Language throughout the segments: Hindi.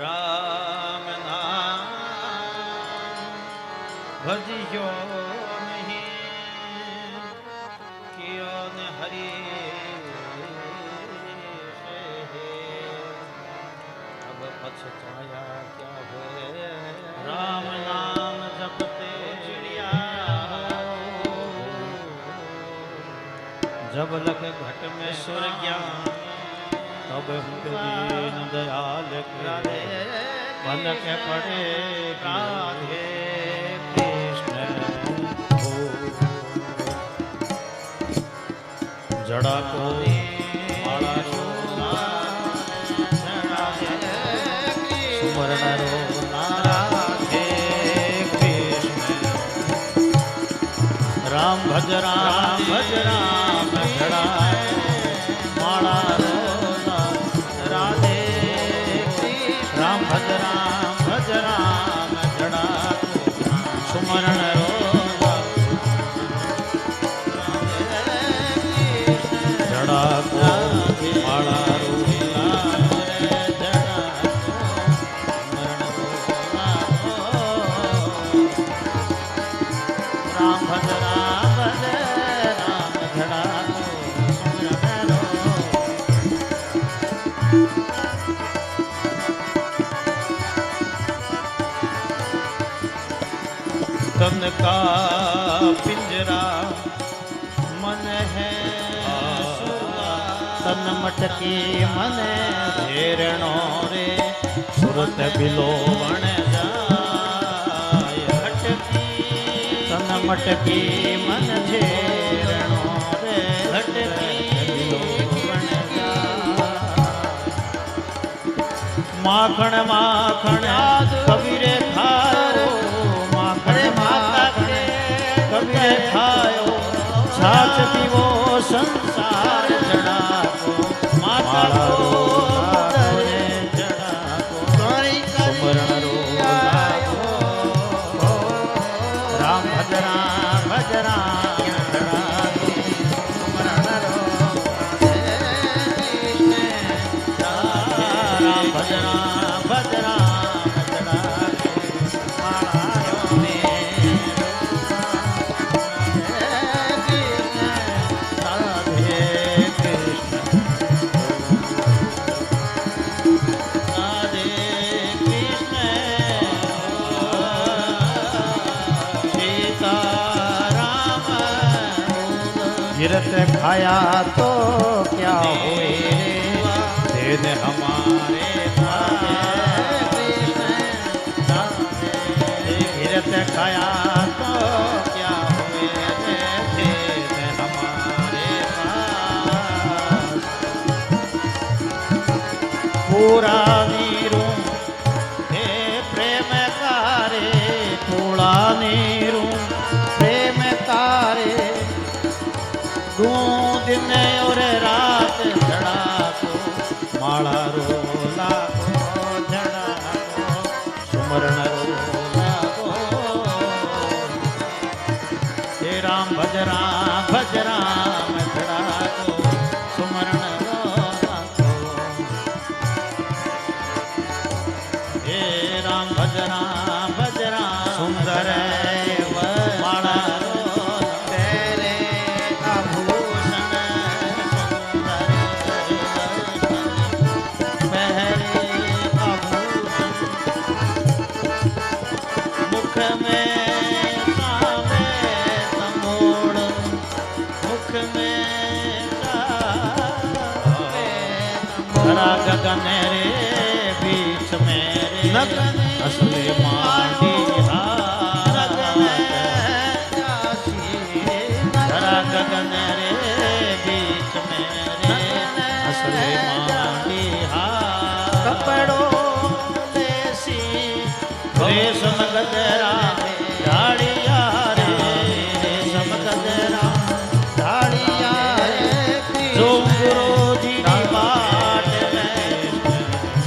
રામ નામ ભજ્યો નહીં કિયો ને હરી અબ પછતાયા ક્યા હોય રામ નામ જપતે जब लग घट में सुर ज्ञान तब दीन दयाल के मन के पड़े राधे कृष्ण हो जड़ा को माला सुमरण रो राधे कृष्ण राम भज राम भज राम माला राधे राम भज राम जड़ा सुमरण रो जड़ा को माला रो राम भज तन का पिंजरा मन है तन मटकी मन धेरणो रे सुरत बिलोवण जाय हटकी तन मटकी मन धेरणो रे हटकी बिलोवण जाय माखण माखण कबीरे खारो कबीरे खायो छाछ पीवो संसार जड़ा को माला रो जड़ा को सुमरण रो राम भज राम जड़ा को सुमरण रो राम भज राम जड़ा गिरत खाया तो क्या हुए दिन हमारे गिरत खाया तो क्या हुए दिन हमारे पूरा नीरू हे प्रेम कारे पूरा नीरू प्रेम कारे दिन और रात जड़ा को माला रो लागो जड़ा को सुमरण रो लागो हे राम भज राम जड़ा को सुमरण रो लागो हे राम भज राम सुंदर माला गगन रे बीच में रे असले माटी धरा गगन रे बीच में रे असले माटी कपड़ो लेसी रेशम गजरा डालिया रे रेशम गजरा डालिया रे जो गुरु जी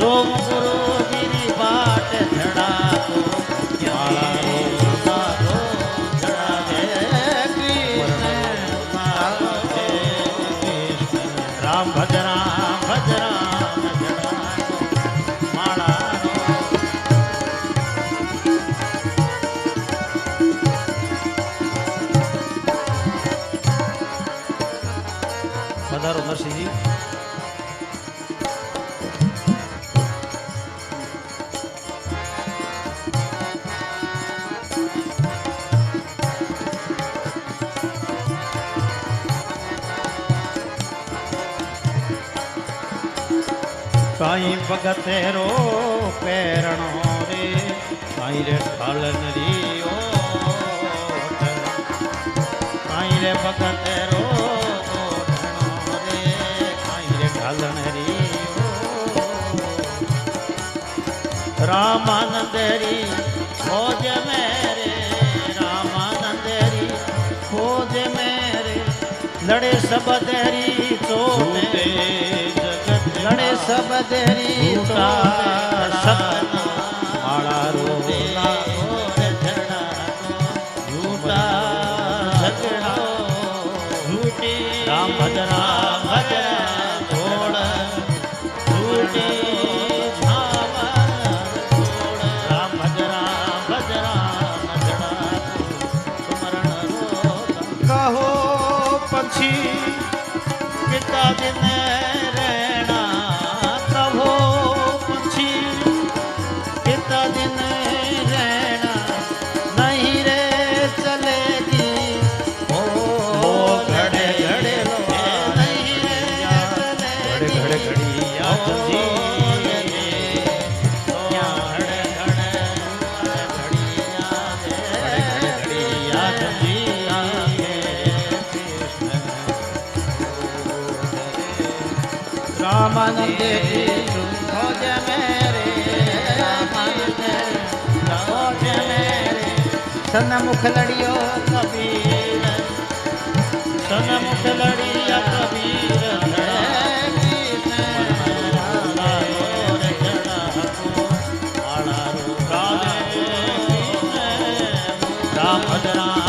गुरु गिरी बाट झड़ा को माला रो झड़ा दे राम भज राम झड़ा माला रो साईं भगते रो पैरणो रे साईं रे ठालन री ओट साईं रे भगते रो ओठणो रे साईं रे ठालन री ओट रामानंदरी खोज मेरे रामानंदरी खोज मेरे लड़े सब तेरी चोटे जगत लड़े सब तेरी सत माड़ा रोला झगड़ा झूठा झगड़ा झूठी राम भजरा भजरा छोड़ झूठी झावा छोड़ राम भजरा भजरा झगड़ा सुमरण रोता कहो पक्षी कितना दिन रहना कहो पक्षी कितना दिन रहना नहीं रे चलेगी ओ घड़े घड़े नहीं रे चलेगी घड़े घड़िया जी रामानंद खोज मेरे रामानंद खोज मेरे सन्मुख लड़ियो कबीर सन्मुख लड़िया कबीर राम भजरा